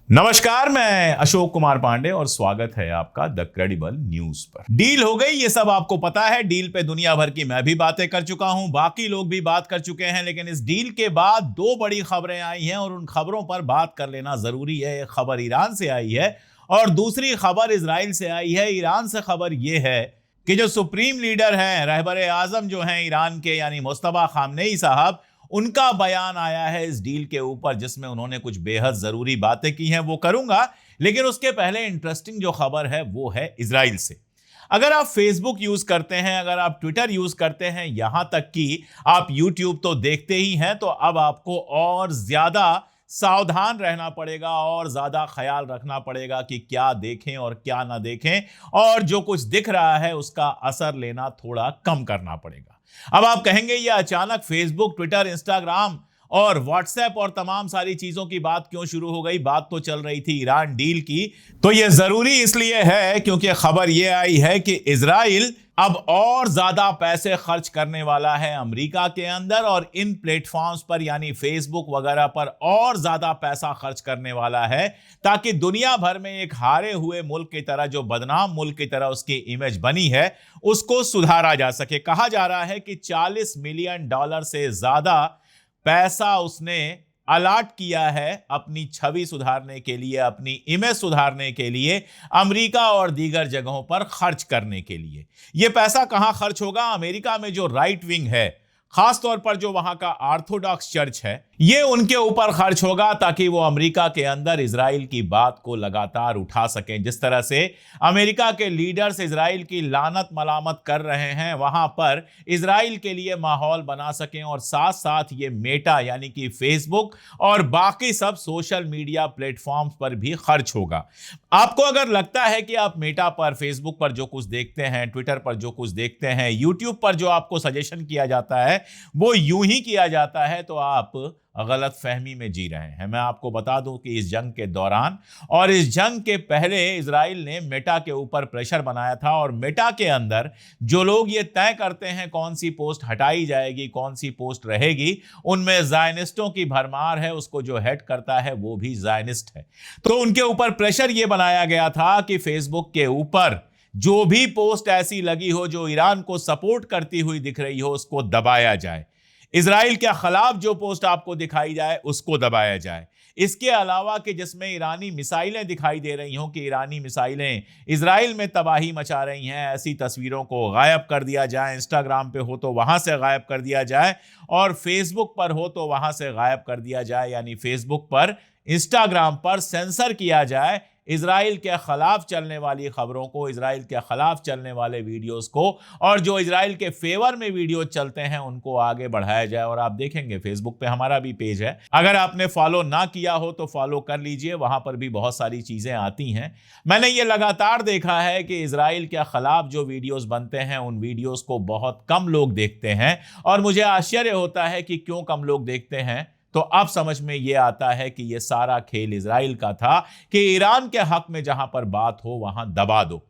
नमस्कार, मैं अशोक कुमार पांडे और स्वागत है आपका द क्रेडिबल न्यूज पर। डील हो गई, ये सब आपको पता है। डील पे दुनिया भर की मैं भी बातें कर चुका हूं, बाकी लोग भी बात कर चुके हैं, लेकिन इस डील के बाद दो बड़ी खबरें आई हैं और उन खबरों पर बात कर लेना जरूरी है। एक खबर ईरान से आई है और दूसरी खबर इजराइल से आई है। ईरान से खबर यह है कि जो सुप्रीम लीडर हैं, रहबर आजम जो हैं ईरान के, यानी मुस्तफा खामनेई साहब, उनका बयान आया है इस डील के ऊपर, जिसमें उन्होंने कुछ बेहद जरूरी बातें की हैं। वो करूंगा, लेकिन उसके पहले इंटरेस्टिंग जो खबर है वो है इजराइल से। अगर आप फेसबुक यूज करते हैं, अगर आप ट्विटर यूज करते हैं, यहां तक कि आप यूट्यूब तो देखते ही हैं, तो अब आपको और ज्यादा सावधान रहना पड़ेगा और ज्यादा ख्याल रखना पड़ेगा कि क्या देखें और क्या ना देखें, और जो कुछ दिख रहा है उसका असर लेना थोड़ा कम करना पड़ेगा। अब आप कहेंगे ये अचानक फेसबुक, ट्विटर, इंस्टाग्राम और व्हाट्सएप और तमाम सारी चीजों की बात क्यों शुरू हो गई? बात तो चल रही थी ईरान डील की। तो ये जरूरी इसलिए है क्योंकि खबर ये आई है कि इजराइल अब और ज्यादा पैसे खर्च करने वाला है अमेरिका के अंदर, और इन प्लेटफॉर्म्स पर यानी फेसबुक वगैरह पर और ज्यादा पैसा खर्च करने वाला है, ताकि दुनिया भर में एक हारे हुए मुल्क की तरह, जो बदनाम मुल्क की तरह उसकी इमेज बनी है, उसको सुधारा जा सके। कहा जा रहा है कि $40 मिलियन से ज्यादा पैसा उसने अलाट किया है अपनी छवि सुधारने के लिए, अपनी इमेज सुधारने के लिए, अमेरिका और दीगर जगहों पर खर्च करने के लिए। यह पैसा कहां खर्च होगा? अमेरिका में जो राइट विंग है, खासतौर पर जो वहां का ऑर्थोडॉक्स चर्च है, यह उनके ऊपर खर्च होगा, ताकि वो अमेरिका के अंदर इजराइल की बात को लगातार उठा सकें। जिस तरह से अमेरिका के लीडर्स इजराइल की लानत मलामत कर रहे हैं, वहां पर इजराइल के लिए माहौल बना सकें, और साथ साथ ये मेटा यानी कि फेसबुक और बाकी सब सोशल मीडिया प्लेटफॉर्म्स पर भी खर्च होगा। आपको अगर लगता है कि आप मेटा पर, फेसबुक पर जो कुछ देखते हैं, ट्विटर पर जो कुछ देखते हैं, यूट्यूब पर जो आपको सजेशन किया जाता है वो यूं ही किया जाता है, तो आप गलत फहमी में जी रहे हैं। मैं आपको बता दूं कि इस जंग के दौरान और इस जंग के पहले इजराइल ने मेटा के ऊपर प्रेशर बनाया था, और मेटा के अंदर जो लोग ये तय करते हैं कौन सी पोस्ट हटाई जाएगी, कौन सी पोस्ट रहेगी, उनमें ज़ायनिस्टों की भरमार है। उसको जो हेड करता है वो भी ज़ायनिस्ट है। तो उनके ऊपर प्रेशर ये बनाया गया था कि फेसबुक के ऊपर जो भी पोस्ट ऐसी लगी हो जो ईरान को सपोर्ट करती हुई दिख रही हो, उसको दबाया जाए। इजराइल के खिलाफ जो पोस्ट आपको दिखाई जाए उसको दबाया जाए। इसके अलावा कि जिसमें ईरानी मिसाइलें दिखाई दे रही हों, कि ईरानी मिसाइलें इजराइल में तबाही मचा रही हैं, ऐसी तस्वीरों को गायब कर दिया जाए। इंस्टाग्राम पे हो तो वहां से गायब कर दिया जाए, और फेसबुक पर हो तो वहां से गायब कर दिया जाए। यानी फेसबुक पर, इंस्टाग्राम पर सेंसर किया जाए इजराइल के खिलाफ चलने वाली खबरों को, इजराइल के खिलाफ चलने वाले वीडियोस को, और जो इजराइल के फेवर में वीडियो चलते हैं उनको आगे बढ़ाया जाए। और आप देखेंगे फेसबुक पे हमारा भी पेज है, अगर आपने फॉलो ना किया हो तो फॉलो कर लीजिए, वहां पर भी बहुत सारी चीजें आती हैं। मैंने ये लगातार देखा है कि इजराइल के खिलाफ जो वीडियोस बनते हैं उन वीडियोस को बहुत कम लोग देखते हैं, और मुझे आश्चर्य होता है कि क्यों कम लोग देखते हैं। तो अब समझ में यह आता है कि यह सारा खेल इजराइल का था कि ईरान के हक में जहां पर बात हो वहां दबा दो।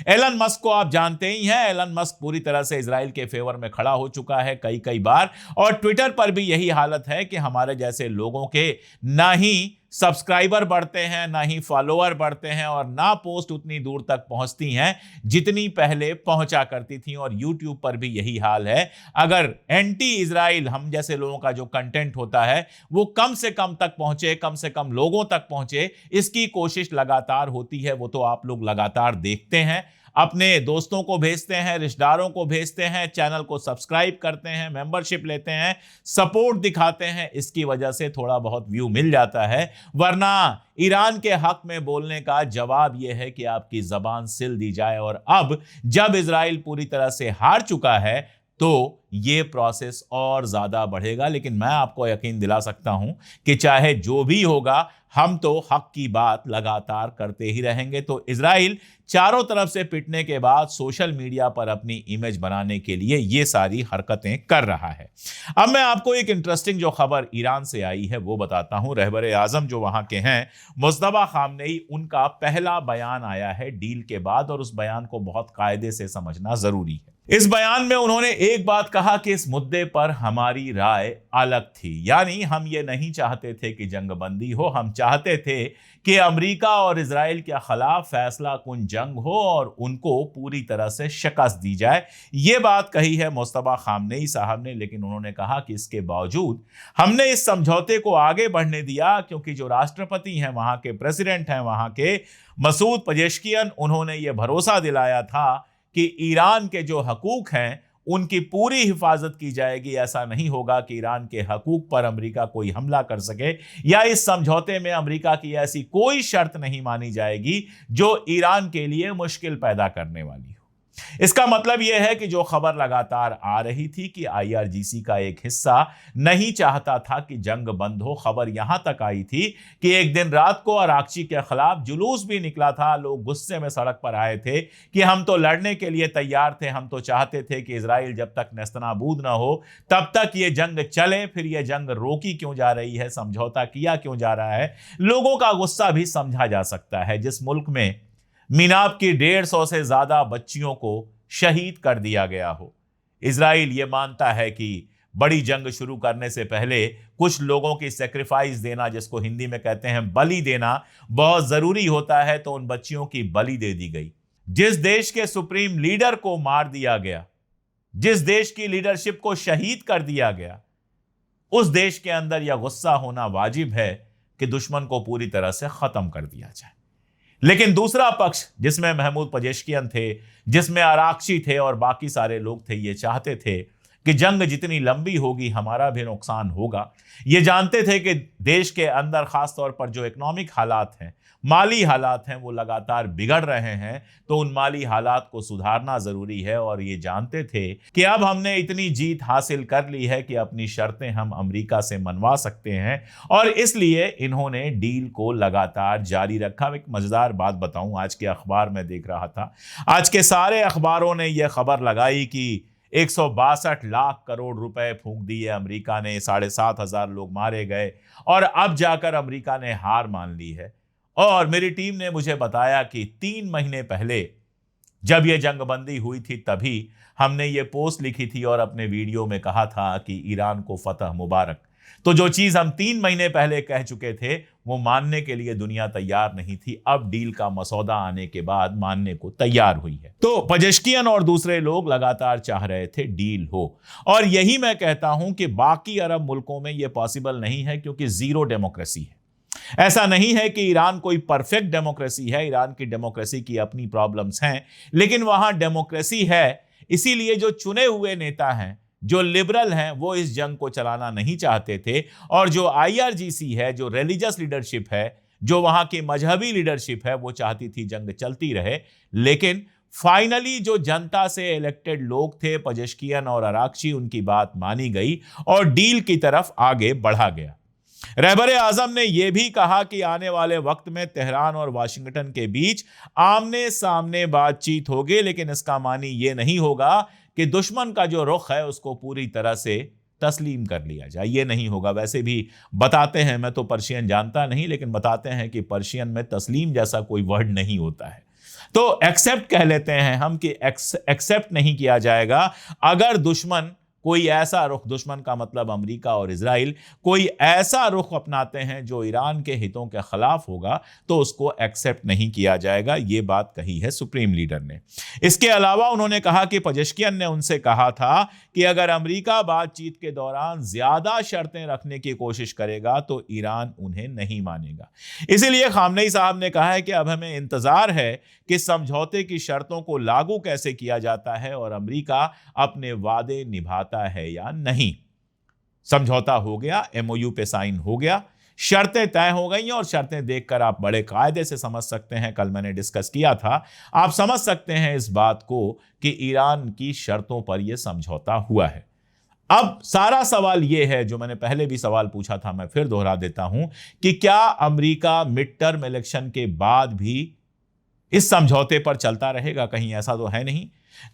एलन मस्क को आप जानते ही हैं। एलन मस्क पूरी तरह से इजराइल के फेवर में खड़ा हो चुका है कई कई बार, और ट्विटर पर भी यही हालत है कि हमारे जैसे लोगों के ना ही सब्सक्राइबर बढ़ते हैं, ना ही फॉलोअर बढ़ते हैं, और ना पोस्ट उतनी दूर तक पहुंचती हैं जितनी पहले पहुंचा करती थी। और यूट्यूब पर भी यही हाल है। अगर एंटी इजराइल हम जैसे लोगों का जो कंटेंट होता है वो कम से कम तक पहुंचे, कम से कम लोगों तक पहुंचे, इसकी कोशिश लगातार होती है। वो तो आप लोग लगातार देखते हैं, अपने दोस्तों को भेजते हैं, रिश्तेदारों को भेजते हैं, चैनल को सब्सक्राइब करते हैं, मेंबरशिप लेते हैं, सपोर्ट दिखाते हैं। इसकी वजह से थोड़ा बहुत व्यू मिल जाता है, वरना ईरान के हक में बोलने का जवाब यह है कि आपकी जबान सिल दी जाए। और अब जब इजराइल पूरी तरह से हार चुका है तो ये प्रोसेस और ज्यादा बढ़ेगा। लेकिन मैं आपको यकीन दिला सकता हूं कि चाहे जो भी होगा, हम तो हक की बात लगातार करते ही रहेंगे। तो इजराइल चारों तरफ से पिटने के बाद सोशल मीडिया पर अपनी इमेज बनाने के लिए ये सारी हरकतें कर रहा है। अब मैं आपको एक इंटरेस्टिंग जो खबर ईरान से आई है वो बताता हूं। रहबर आजम जो वहां के हैं, मुस्तफा खामनेई, उनका पहला बयान आया है डील के बाद, और उस बयान को बहुत कायदे से समझना जरूरी है। इस बयान में उन्होंने एक बात कहा कि इस मुद्दे पर हमारी राय अलग थी, यानी हम ये नहीं चाहते थे कि जंग बंदी हो, हम चाहते थे कि अमेरिका और इजराइल के खिलाफ फैसला कुन जंग हो और उनको पूरी तरह से शिकस्त दी जाए। ये बात कही है मुस्तफा खामनेई साहब ने, लेकिन उन्होंने कहा कि इसके बावजूद हमने इस समझौते को आगे बढ़ने दिया क्योंकि जो राष्ट्रपति हैं, वहां के प्रेसिडेंट हैं, वहां के मसूद पेजेश्कियन, उन्होंने ये भरोसा दिलाया था कि ईरान के जो हकूक हैं उनकी पूरी हिफाजत की जाएगी। ऐसा नहीं होगा कि ईरान के हकूक पर अमेरिका कोई हमला कर सके, या इस समझौते में अमेरिका की ऐसी कोई शर्त नहीं मानी जाएगी जो ईरान के लिए मुश्किल पैदा करने वाली हो। इसका मतलब यह है कि जो खबर लगातार आ रही थी कि आईआरजीसी का एक हिस्सा नहीं चाहता था कि जंग बंद हो, खबर यहां तक आई थी कि एक दिन रात को अराक्ची के खिलाफ जुलूस भी निकला था। लोग गुस्से में सड़क पर आए थे कि हम तो लड़ने के लिए तैयार थे, हम तो चाहते थे कि इजराइल जब तक नेस्तनाबूद ना हो तब तक ये जंग चले, फिर ये जंग रोकी क्यों जा रही है, समझौता किया क्यों जा रहा है। लोगों का गुस्सा भी समझा जा सकता है। जिस मुल्क में मीनाब की 150 से ज्यादा बच्चियों को शहीद कर दिया गया हो, इजराइल ये मानता है कि बड़ी जंग शुरू करने से पहले कुछ लोगों की सेक्रीफाइस देना, जिसको हिंदी में कहते हैं बलि देना, बहुत जरूरी होता है। तो उन बच्चियों की बलि दे दी गई। जिस देश के सुप्रीम लीडर को मार दिया गया, जिस देश की लीडरशिप को शहीद कर दिया गया, उस देश के अंदर यह गुस्सा होना वाजिब है कि दुश्मन को पूरी तरह से खत्म कर दिया जाए। लेकिन दूसरा पक्ष, जिसमें महमूद पेजेश्कियन थे, जिसमें आराक्ची थे और बाकी सारे लोग थे, ये चाहते थे कि जंग जितनी लंबी होगी हमारा भी नुकसान होगा। ये जानते थे कि देश के अंदर खास तौर पर जो इकोनॉमिक हालात हैं, माली हालात हैं, वो लगातार बिगड़ रहे हैं। तो उन माली हालात को सुधारना जरूरी है। और ये जानते थे कि अब हमने इतनी जीत हासिल कर ली है कि अपनी शर्तें हम अमेरिका से मनवा सकते हैं, और इसलिए इन्होंने डील को लगातार जारी रखा। एक मजेदार बात बताऊं, आज के अखबार में देख रहा था, आज के सारे अखबारों ने यह खबर लगाई कि 162 लाख करोड़ रुपए फूंक दिए अमेरिका ने, 7,500 लोग मारे गए, और अब जाकर अमेरिका ने हार मान ली है। और मेरी टीम ने मुझे बताया कि 3 महीने पहले जब यह जंगबंदी हुई थी, तभी हमने ये पोस्ट लिखी थी और अपने वीडियो में कहा था कि ईरान को फतह मुबारक। तो जो चीज हम 3 महीने पहले कह चुके थे, वो मानने के लिए दुनिया तैयार नहीं थी। अब डील का मसौदा आने के बाद मानने को तैयार हुई है। तो पेजेश्कियन और दूसरे लोग लगातार चाह रहे थे डील हो, और यही मैं कहता हूं कि बाकी अरब मुल्कों में यह पॉसिबल नहीं है, क्योंकि जीरो डेमोक्रेसी है। ऐसा नहीं है कि ईरान कोई परफेक्ट डेमोक्रेसी है, ईरान की डेमोक्रेसी की अपनी प्रॉब्लम्स हैं, लेकिन वहां डेमोक्रेसी है। इसीलिए जो चुने हुए नेता हैं, जो लिबरल हैं, वो इस जंग को चलाना नहीं चाहते थे। और जो आईआरजीसी है, जो रिलीजियस लीडरशिप है, जो वहां की मजहबी लीडरशिप है, वो चाहती थी जंग चलती रहे। लेकिन फाइनली जो जनता से इलेक्टेड लोग थे, पेजेश्कियन और अराक्ची, उनकी बात मानी गई और डील की तरफ आगे बढ़ा गया। रहबर आजम ने यह भी कहा कि आने वाले वक्त में तेहरान और वाशिंगटन के बीच आमने सामने बातचीत होगी, लेकिन इसका मानी यह नहीं होगा कि दुश्मन का जो रुख है उसको पूरी तरह से तस्लीम कर लिया जाए। ये नहीं होगा। वैसे भी बताते हैं, मैं तो पर्शियन जानता नहीं, लेकिन बताते हैं कि पर्शियन में तस्लीम जैसा कोई वर्ड नहीं होता है। तो एक्सेप्ट कह लेते हैं हम कि एक्सेप्ट नहीं किया जाएगा। अगर दुश्मन कोई ऐसा रुख, दुश्मन का मतलब अमेरिका और इजराइल, कोई ऐसा रुख अपनाते हैं जो ईरान के हितों के खिलाफ होगा, तो उसको एक्सेप्ट नहीं किया जाएगा। ये बात कही है सुप्रीम लीडर ने। इसके अलावा उन्होंने कहा कि पेजेश्कियन ने उनसे कहा था कि अगर अमेरिका बातचीत के दौरान ज्यादा शर्तें रखने की कोशिश करेगा तो ईरान उन्हें नहीं मानेगा। इसीलिए खामनेई साहब ने कहा है कि अब हमें इंतजार है कि समझौते की शर्तों को लागू कैसे किया जाता है और अमेरिका अपने वादे निभाता है या नहीं। समझौता हो गया, एमओयू पे साइन हो गया, शर्तें तय हो गई, और शर्तें देखकर आप बड़े कायदे से समझ सकते हैं, कल मैंने डिस्कस किया था, आप समझ सकते हैं इस बात को कि ईरान की शर्तों पर यह समझौता हुआ है। अब सारा सवाल यह है, जो मैंने पहले भी सवाल पूछा था, मैं फिर दोहरा देता हूं कि क्या अमेरिका मिड टर्म इलेक्शन के बाद भी इस समझौते पर चलता रहेगा? कहीं ऐसा तो है नहीं,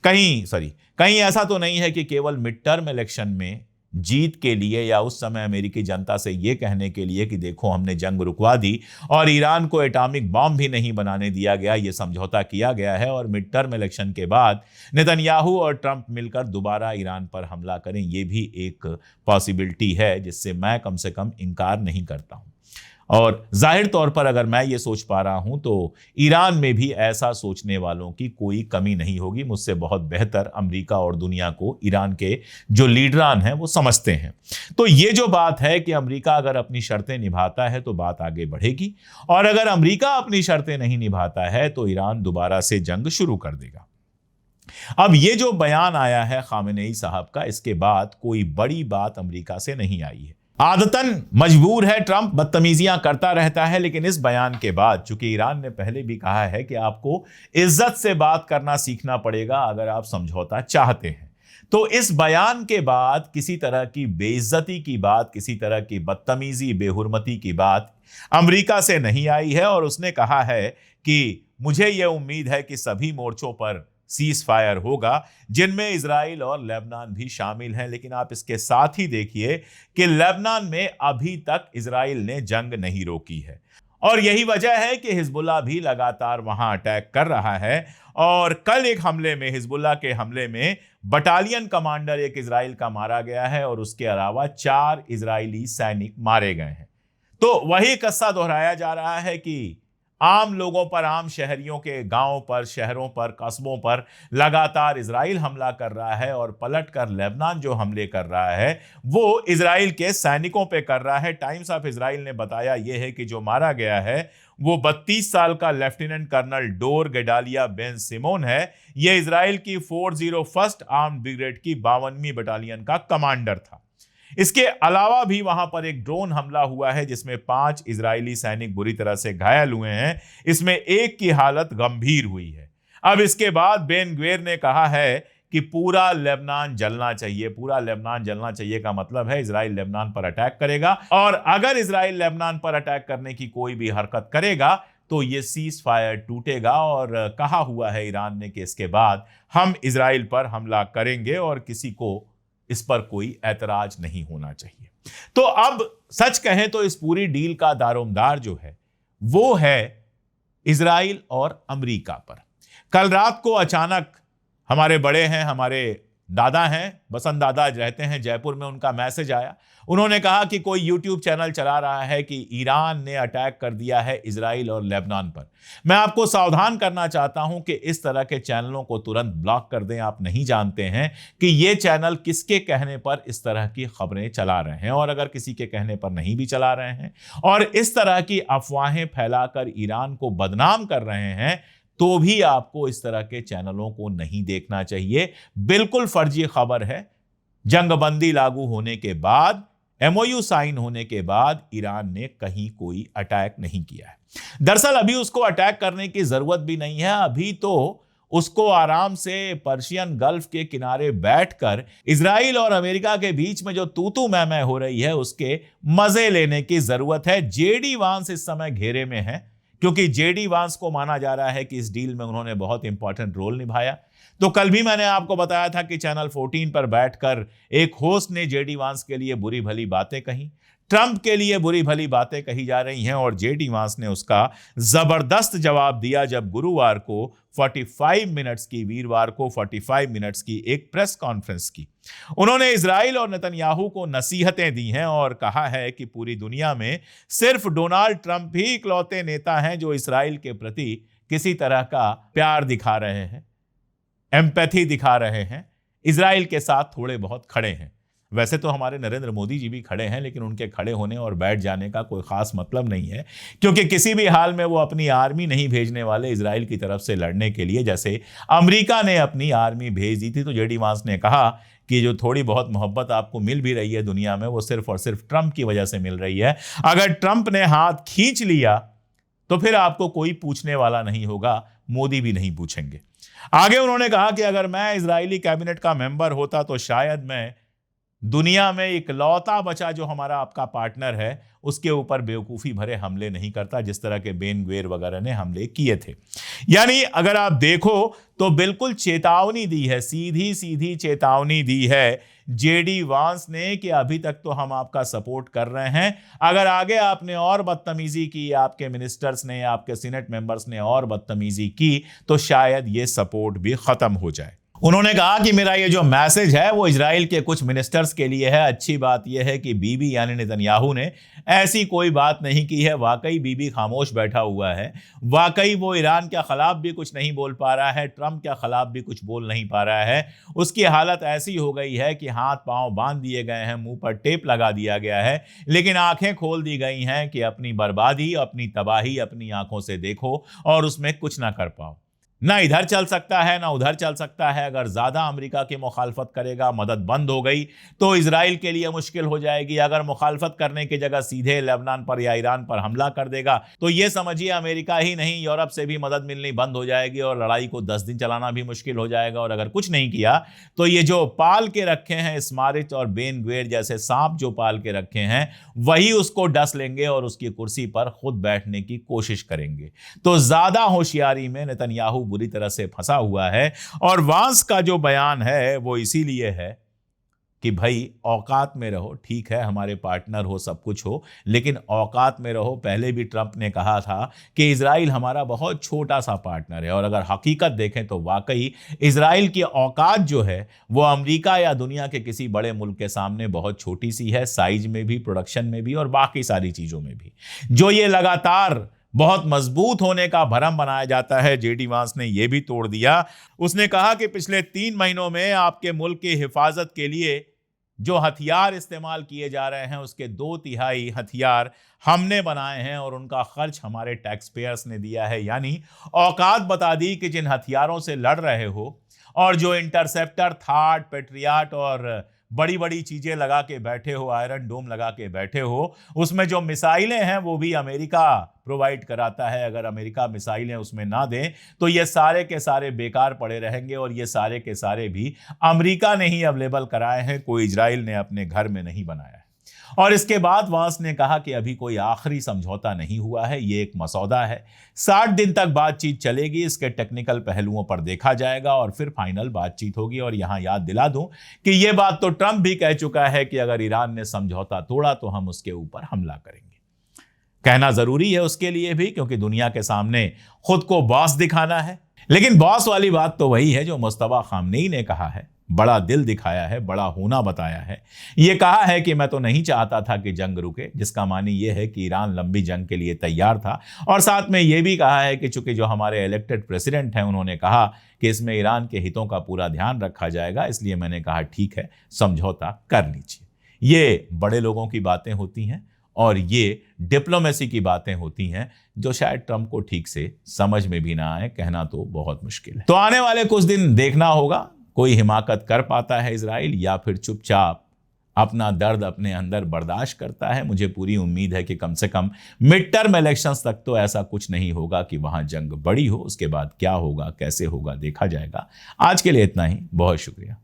कहीं ऐसा तो नहीं है कि केवल मिड टर्म इलेक्शन में जीत के लिए या उस समय अमेरिकी जनता से यह कहने के लिए कि देखो हमने जंग रुकवा दी और ईरान को एटॉमिक बॉम्ब भी नहीं बनाने दिया गया, यह समझौता किया गया है और मिड टर्म इलेक्शन के बाद नेतन्याहू और ट्रंप मिलकर दोबारा ईरान पर हमला करें, यह भी एक पॉसिबिलिटी है जिससे मैं कम से कम इनकार नहीं करता हूं। और जाहिर तौर पर अगर मैं ये सोच पा रहा हूं तो ईरान में भी ऐसा सोचने वालों की कोई कमी नहीं होगी। मुझसे बहुत बेहतर अमेरिका और दुनिया को ईरान के जो लीडरान हैं वो समझते हैं। तो ये जो बात है कि अमेरिका अगर अपनी शर्तें निभाता है तो बात आगे बढ़ेगी, और अगर अमेरिका अपनी शर्तें नहीं निभाता है तो ईरान दोबारा से जंग शुरू कर देगा। अब ये जो बयान आया है खामेनेई साहब का, इसके बाद कोई बड़ी बात अमेरिका से नहीं आई है। आदतन मजबूर है, ट्रंप बदतमीजियां करता रहता है, लेकिन इस बयान के बाद, चूंकि ईरान ने पहले भी कहा है कि आपको इज्जत से बात करना सीखना पड़ेगा अगर आप समझौता चाहते हैं, तो इस बयान के बाद किसी तरह की बेइज्जती की बात, किसी तरह की बदतमीजी, बेहुरमती की बात अमेरिका से नहीं आई है। और उसने कहा है कि मुझे यह उम्मीद है कि सभी मोर्चों पर सीज फायर होगा, जिनमें इजराइल और लेबनान भी शामिल हैं। लेकिन आप इसके साथ ही देखिए कि लेबनान में अभी तक इजराइल ने जंग नहीं रोकी है, और यही वजह है कि हिजबुल्लाह भी लगातार वहां अटैक कर रहा है। और कल एक हमले में, हिजबुल्लाह के हमले में बटालियन कमांडर एक इजराइल का मारा गया है और उसके अलावा 4 इजरायली सैनिक मारे गए हैं। तो वही किस्सा दोहराया जा रहा है कि आम लोगों पर, आम शहरियों के गांवों पर, शहरों पर, कस्बों पर लगातार इजराइल हमला कर रहा है, और पलटकर लेबनान जो हमले कर रहा है वो इजराइल के सैनिकों पे कर रहा है। टाइम्स ऑफ इजराइल ने बताया यह है कि जो मारा गया है वो 32 साल का lieutenant colonel Dor Gedalia Ben Simon है। यह इजराइल की 401st आर्म्ड ब्रिगेड की 52वीं बटालियन का कमांडर था। इसके अलावा भी वहां पर एक ड्रोन हमला हुआ है जिसमें 5 इजरायली सैनिक बुरी तरह से घायल हुए हैं, इसमें एक की हालत गंभीर हुई है। अब इसके बाद बेन ग्वेर ने कहा है कि पूरा लेबनान जलना चाहिए। पूरा लेबनान जलना चाहिए का मतलब है इजराइल लेबनान पर अटैक करेगा, और अगर इजराइल लेबनान पर अटैक करने की कोई भी हरकत करेगा तो ये सीज फायर टूटेगा। और कहा हुआ है ईरान ने कि इसके बाद हम इजराइल पर हमला करेंगे और किसी को इस पर कोई ऐतराज नहीं होना चाहिए। तो अब सच कहें तो इस पूरी डील का दारोमदार जो है वो है इजराइल और अमेरिका पर। कल रात को अचानक हमारे बड़े हैं, हमारे दादा हैं, बसंत दादा रहते हैं जयपुर में, उनका मैसेज आया। उन्होंने कहा कि कोई यूट्यूब चैनल चला रहा है कि ईरान ने अटैक कर दिया है इजराइल और लेबनान पर। मैं आपको सावधान करना चाहता हूं कि इस तरह के चैनलों को तुरंत ब्लॉक कर दें। आप नहीं जानते हैं कि ये चैनल किसके कहने पर इस तरह की खबरें चला रहे हैं, और अगर किसी के कहने पर नहीं भी चला रहे हैं और इस तरह की अफवाहें फैलाकर ईरान को बदनाम कर रहे हैं, तो भी आपको इस तरह के चैनलों को नहीं देखना चाहिए। बिल्कुल फर्जी खबर है। जंगबंदी लागू होने के बाद, एमओयू साइन होने के बाद ईरान ने कहीं कोई अटैक नहीं किया है। दरअसल अभी उसको अटैक करने की जरूरत भी नहीं है। अभी तो उसको आराम से पर्शियन गल्फ के किनारे बैठकर इजराइल और अमेरिका के बीच में जो तू मैं हो रही है उसके मजे लेने की जरूरत है। जेडी वांस इस समय घेरे में है, क्योंकि जेडी वांस को माना जा रहा है कि इस डील में उन्होंने बहुत इंपॉर्टेंट रोल निभाया। तो कल भी मैंने आपको बताया था कि चैनल 14 पर बैठकर एक होस्ट ने जेडी वांस के लिए बुरी भली बातें कही, ट्रंप के लिए बुरी भली बातें कही जा रही हैं, और जेडी वांस ने उसका जबरदस्त जवाब दिया जब गुरुवार को 45 मिनट्स की, वीरवार को 45 मिनट्स की एक प्रेस कॉन्फ्रेंस की। उन्होंने इजराइल और नेतन्याहू को नसीहतें दी हैं और कहा है कि पूरी दुनिया में सिर्फ डोनाल्ड ट्रंप ही इकलौते नेता हैं जो इजराइल के प्रति किसी तरह का प्यार दिखा रहे हैं, एम्पैथी दिखा रहे हैं, इजराइल के साथ थोड़े बहुत खड़े हैं। वैसे तो हमारे नरेंद्र मोदी जी भी खड़े हैं, लेकिन उनके खड़े होने और बैठ जाने का कोई खास मतलब नहीं है, क्योंकि किसी भी हाल में वो अपनी आर्मी नहीं भेजने वाले इजराइल की तरफ से लड़ने के लिए, जैसे अमेरिका ने अपनी आर्मी भेज दी थी। तो जेडी वांस ने कहा कि जो थोड़ी बहुत मोहब्बत आपको मिल भी रही है दुनिया में, वो सिर्फ और सिर्फ ट्रंप की वजह से मिल रही है। अगर ट्रंप ने हाथ खींच लिया तो फिर आपको कोई पूछने वाला नहीं होगा, मोदी भी नहीं पूछेंगे। आगे उन्होंने कहा कि अगर मैं इजरायली कैबिनेट का मेंबर होता तो शायद मैं दुनिया में इकलौता बचा जो हमारा आपका पार्टनर है उसके ऊपर बेवकूफ़ी भरे हमले नहीं करता, जिस तरह के बेन ग्वेर वगैरह ने हमले किए थे। यानी अगर आप देखो तो बिल्कुल चेतावनी दी है, सीधी सीधी चेतावनी दी है जेडी वांस ने कि अभी तक तो हम आपका सपोर्ट कर रहे हैं, अगर आगे आपने और बदतमीजी की, आपके मिनिस्टर्स ने, आपके सीनेट मेंबर्स ने और बदतमीजी की, तो शायद ये सपोर्ट भी खत्म हो जाए। उन्होंने कहा कि मेरा ये जो मैसेज है वो इजराइल के कुछ मिनिस्टर्स के लिए है। अच्छी बात यह है कि बीबी यानी नेतन्याहू ने ऐसी कोई बात नहीं की है। वाकई बीबी खामोश बैठा हुआ है, वाकई वो ईरान के खिलाफ भी कुछ नहीं बोल पा रहा है, ट्रंप के खिलाफ भी कुछ बोल नहीं पा रहा है। उसकी हालत ऐसी हो गई है कि हाथ पांव बांध दिए गए हैं, मुंह पर टेप लगा दिया गया है, लेकिन आंखें खोल दी गई हैं कि अपनी बर्बादी, अपनी तबाही अपनी आंखों से देखो और उसमें कुछ ना कर पाओ। ना इधर चल सकता है ना उधर चल सकता है। अगर ज्यादा अमेरिका की मुखालफत करेगा, मदद बंद हो गई तो इजराइल के लिए मुश्किल हो जाएगी। अगर मुखालफत करने की जगह सीधे लेबनान पर या ईरान पर हमला कर देगा तो ये समझिए अमेरिका ही नहीं, यूरोप से भी मदद मिलनी बंद हो जाएगी और लड़ाई को 10 दिन चलाना भी मुश्किल हो जाएगा। और अगर कुछ नहीं किया तो ये जो पाल के रखे हैं स्मारिच और बेन ग्वेर जैसे सांप जो पाल के रखे हैं, वही उसको डस लेंगे और उसकी कुर्सी पर खुद बैठने की कोशिश करेंगे। तो ज्यादा होशियारी में नेतन्याहू बुरी तरह से फंसा हुआ है। और वांस का जो बयान है वो इसीलिए है कि भाई औकात में रहो, ठीक है हमारे पार्टनर हो, सब कुछ हो, लेकिन औकात में रहो। पहले भी ट्रंप ने कहा था कि इजराइल हमारा बहुत छोटा सा पार्टनर है, और अगर हकीकत देखें तो वाकई इजराइल की औकात जो है वो अमेरिका या दुनिया के किसी बड़े मुल्क के सामने बहुत छोटी सी है, साइज में भी, प्रोडक्शन में भी और बाकी सारी चीजों में भी। जो ये लगातार बहुत मजबूत होने का भरम बनाया जाता है, जेडी वांस ने यह भी तोड़ दिया। उसने कहा कि पिछले 3 महीनों में आपके मुल्क की हिफाजत के लिए जो हथियार इस्तेमाल किए जा रहे हैं उसके 2/3 हथियार हमने बनाए हैं और उनका खर्च हमारे टैक्स पेयर्स ने दिया है। यानी औकात बता दी कि जिन हथियारों से लड़ रहे हो और जो इंटरसेप्टर, थार्ड, पेट्रियाट और बड़ी बड़ी चीजें लगा के बैठे हो, आयरन डोम लगा के बैठे हो, उसमें जो मिसाइलें हैं वो भी अमेरिका प्रोवाइड कराता है। अगर अमेरिका मिसाइलें उसमें ना दें तो ये सारे के सारे बेकार पड़े रहेंगे, और ये सारे के सारे भी अमेरिका ने ही अवेलेबल कराए हैं, कोई इजराइल ने अपने घर में नहीं बनाया है। और इसके बाद वांस ने कहा कि अभी कोई आखिरी समझौता नहीं हुआ है, ये एक मसौदा है, 60 दिन तक बातचीत चलेगी, इसके टेक्निकल पहलुओं पर देखा जाएगा और फिर फाइनल बातचीत होगी। और यहां याद दिला दूं कि यह बात तो ट्रंप भी कह चुका है कि अगर ईरान ने समझौता तोड़ा तो हम उसके ऊपर हमला करेंगे। कहना जरूरी है उसके लिए भी, क्योंकि दुनिया के सामने खुद को बॉस दिखाना है। लेकिन बॉस वाली बात तो वही है जो मुस्तफा खामनेई ने कहा है, बड़ा दिल दिखाया है, बड़ा होना बताया है। यह कहा है कि मैं तो नहीं चाहता था कि जंग रुके, जिसका मानी यह है कि ईरान लंबी जंग के लिए तैयार था। और साथ में यह भी कहा है कि चूंकि जो हमारे इलेक्टेड प्रेसिडेंट हैं उन्होंने कहा कि इसमें ईरान के हितों का पूरा ध्यान रखा जाएगा, इसलिए मैंने कहा ठीक है समझौता कर लीजिए। ये बड़े लोगों की बातें होती हैं और ये डिप्लोमेसी की बातें होती हैं जो शायद ट्रंप को ठीक से समझ में भी ना आए। कहना तो बहुत मुश्किल है। तो आने वाले कुछ दिन देखना होगा कोई हिमाकत कर पाता है इजराइल या फिर चुपचाप अपना दर्द अपने अंदर बर्दाश्त करता है। मुझे पूरी उम्मीद है कि कम से कम मिड टर्म इलेक्शंस तक तो ऐसा कुछ नहीं होगा कि वहां जंग बड़ी हो। उसके बाद क्या होगा, कैसे होगा, देखा जाएगा। आज के लिए इतना ही, बहुत शुक्रिया।